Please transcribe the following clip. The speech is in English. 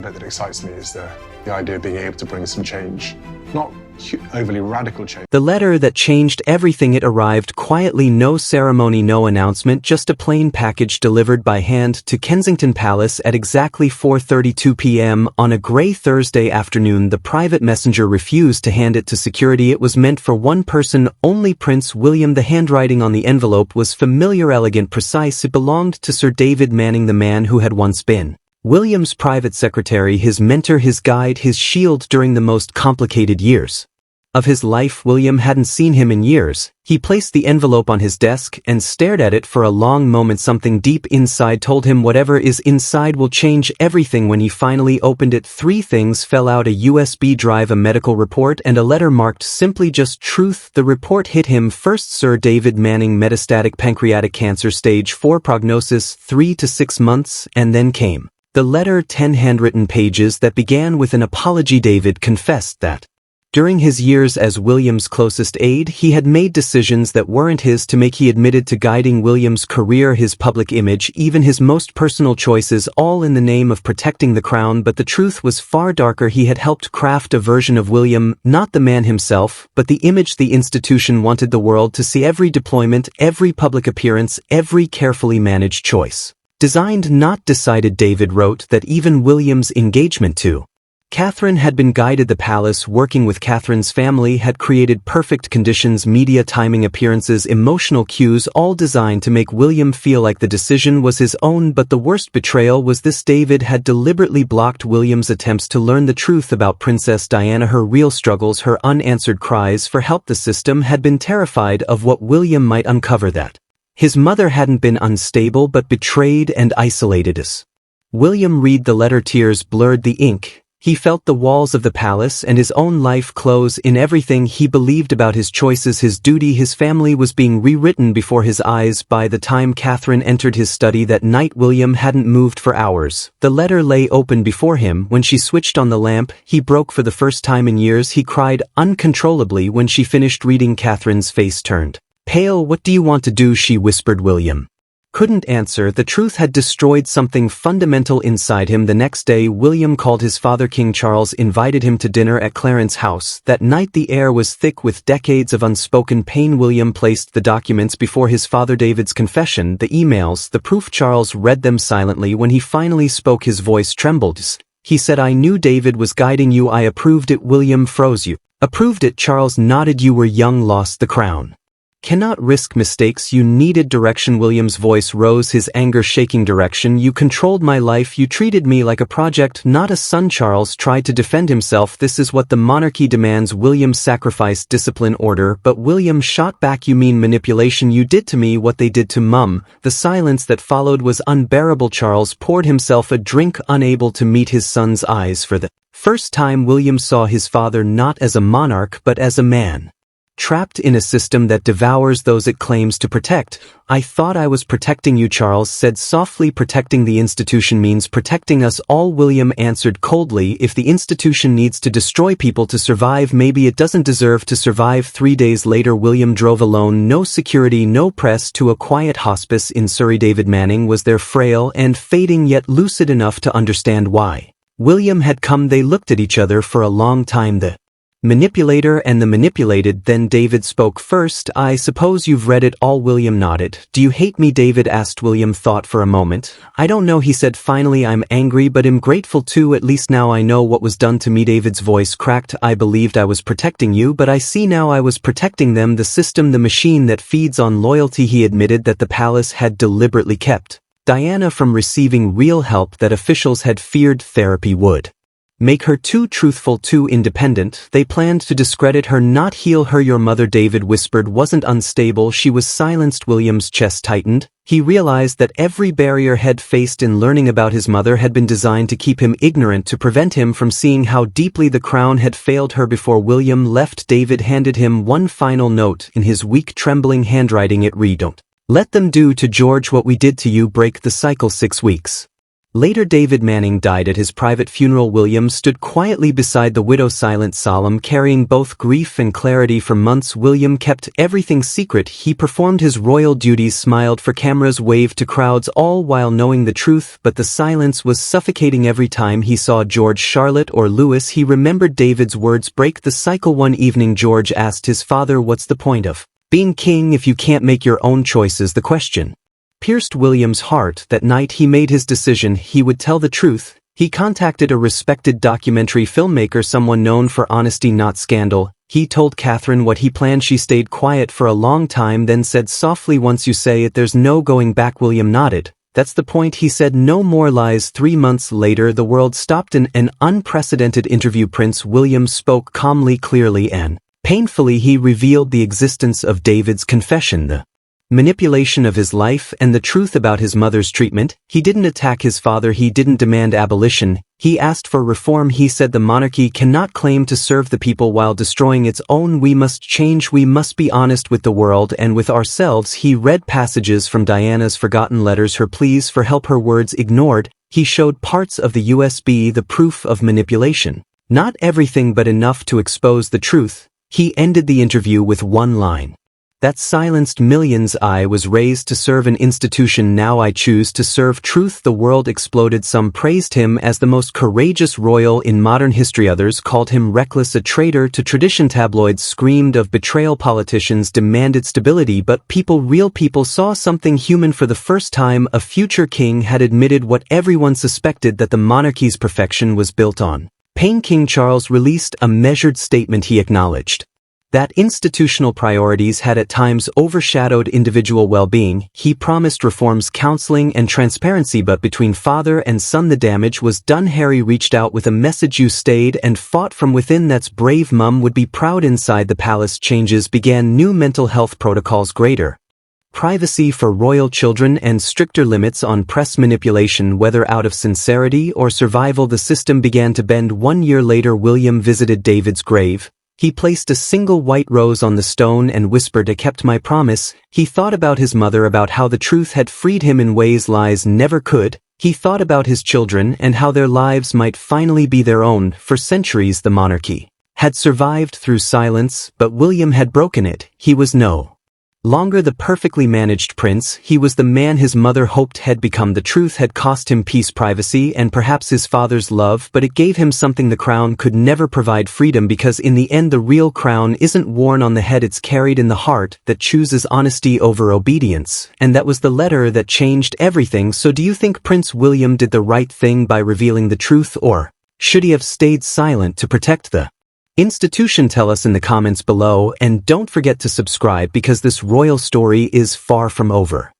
bit that excites me is the idea of being able to bring some change. Not overly radical change. The letter that changed everything. It arrived quietly, no ceremony, no announcement, just a plain package delivered by hand to Kensington Palace at exactly 4:32 p.m. on a grey Thursday afternoon. The private messenger refused to hand it to security. It was meant for one person only, Prince William. The handwriting on the envelope was familiar, elegant, precise. It belonged to Sir David Manning, the man who had once been William's private secretary, his mentor, his guide, his shield during the most complicated years of his life. William hadn't seen him in years. He placed the envelope on his desk and stared at it for a long moment. Something deep inside told him whatever is inside will change everything. When he finally opened it, three things fell out: a USB drive, a medical report, and a letter marked simply just truth. The report hit him first. Sir David Manning, metastatic pancreatic cancer, stage 4, prognosis 3 to 6 months, and then came the letter, 10 handwritten pages that began with an apology. David confessed that during his years as William's closest aide, he had made decisions that weren't his to make. He admitted to guiding William's career, his public image, even his most personal choices, all in the name of protecting the crown. But the truth was far darker. He had helped craft a version of William, not the man himself, but the image the institution wanted the world to see. Every deployment, every public appearance, every carefully managed choice. Designed, not decided. David wrote that even William's engagement to Catherine had been guided. The palace, working with Catherine's family, had created perfect conditions: media timing, appearances, emotional cues, all designed to make William feel like the decision was his own. But the worst betrayal was this: David had deliberately blocked William's attempts to learn the truth about Princess Diana, her real struggles, her unanswered cries for help. The system had been terrified of what William might uncover, that his mother hadn't been unstable but betrayed and isolated us. William read the letter. Tears blurred the ink. He felt the walls of the palace and his own life close in. Everything he believed about his choices, his duty, his family was being rewritten before his eyes. By the time Catherine entered his study that night, William hadn't moved for hours. The letter lay open before him. When she switched on the lamp, he broke. For the first time in years, he cried uncontrollably. When she finished reading, Catherine's face turned pale. "What do you want to do?" she whispered. William couldn't answer. The truth had destroyed something fundamental inside him. The next day, William called his father. King Charles invited him to dinner at Clarence's house. That night the air was thick with decades of unspoken pain. William placed the documents before his father: David's confession, the emails, the proof. Charles read them silently. When he finally spoke, his voice trembled. He said, "I knew David was guiding you. I approved it." William froze. "You approved it?" Charles nodded. "You were young, lost the crown. Cannot risk mistakes. You needed direction." William's voice rose, his anger shaking. "Direction? You controlled my life. You treated me like a project, not a son." Charles tried to defend himself. "This is what the monarchy demands." William sacrificed discipline, order. But William shot back, "You mean manipulation? You did to me what they did to Mum." The silence that followed was unbearable. Charles poured himself a drink, unable to meet his son's eyes. For the first time, William saw his father not as a monarch but as a man, trapped in a system that devours those it claims to protect. "I thought I was protecting you," Charles said softly. "Protecting the institution means protecting us all." William answered coldly, "If the institution needs to destroy people to survive, maybe it doesn't deserve to survive." 3 days later, William drove alone, no security, no press, to a quiet hospice in Surrey. David Manning was there, frail and fading, yet lucid enough to understand why William had come. They looked at each other for a long time, the manipulator and the manipulated. Then David spoke first. "I suppose you've read it all." William nodded. "Do you hate me?" David asked. William thought for a moment. "I don't know," he said finally. "I'm angry, but I'm grateful too. At least now I know what was done to me." David's voice cracked. "I believed I was protecting you, but I see now I was protecting them, the system, the machine that feeds on loyalty." He admitted that the palace had deliberately kept Diana from receiving real help that officials had feared therapy would make her too truthful, too independent. They planned to discredit her, not heal her. "Your mother," David whispered, "wasn't unstable. She was silenced." William's chest tightened. He realized that every barrier he'd faced in learning about his mother had been designed to keep him ignorant, to prevent him from seeing how deeply the crown had failed her. Before William left, David handed him one final note in his weak, trembling handwriting. It read, "Don't let them do to George what we did to you. Break the cycle. 6 weeks Later David Manning died at his private funeral. William stood quietly beside the widow, silent, solemn, carrying both grief and clarity. For months William kept everything secret. He performed his royal duties, smiled for cameras, waved to crowds, all while knowing the truth, but the silence was suffocating. Every time he saw George, Charlotte, or Louis, he remembered David's words, break the cycle. One evening George asked his father, "What's the point of being king if you can't make your own choices?" The question pierced William's heart. That night he made his decision. He would tell the truth. He contacted a respected documentary filmmaker, someone known for honesty, not scandal. He told Catherine what he planned. She stayed quiet for a long time, then said softly, "Once you say it, there's no going back." William nodded. "That's the point," he said. "No more lies." 3 months later the world stopped. In an unprecedented interview, Prince William spoke calmly, clearly, and painfully. He revealed the existence of David's confession, the manipulation of his life, and the truth about his mother's treatment. He didn't attack his father. He didn't demand abolition. He asked for reform. He said the monarchy cannot claim to serve the people while destroying its own. We must change. We must be honest with the world and with ourselves. He read passages from Diana's forgotten letters, her pleas for help, her words ignored. He showed parts of the USB, the proof of manipulation. Not everything, but enough to expose the truth. He ended the interview with one line that silenced millions: "I was raised to serve an institution. Now I choose to serve truth." The world exploded. Some praised him as the most courageous royal in modern history. Others called him reckless, a traitor to tradition. Tabloids screamed of betrayal. Politicians demanded stability. But people, real people, saw something human for the first time. A future king had admitted what everyone suspected, that the monarchy's perfection was built on pain. King Charles released a measured statement. He acknowledged that institutional priorities had at times overshadowed individual well-being. He promised reforms, counseling, and transparency, but between father and son the damage was done. Harry reached out with a message: "You stayed and fought from within." That's brave. Mum would be proud. Inside the palace, changes began. New mental health protocols, greater privacy for royal children, and stricter limits on press manipulation. Whether out of sincerity or survival, the system began to bend. 1 year later, William visited David's grave. He placed a single white rose on the stone and whispered, "I kept my promise." He thought about his mother, about how the truth had freed him in ways lies never could. He thought about his children and how their lives might finally be their own. For centuries the monarchy had survived through silence, but William had broken it. He was no longer the perfectly managed prince. He was the man his mother hoped had become. The truth had cost him peace, privacy, and perhaps his father's love, but it gave him something the crown could never provide: freedom. Because in the end the real crown isn't worn on the head, it's carried in the heart, that chooses honesty over obedience. And that was the letter that changed everything. So do you think Prince William did the right thing by revealing the truth, or should he have stayed silent to protect the institution? Tell us in the comments below, and don't forget to subscribe, because this royal story is far from over.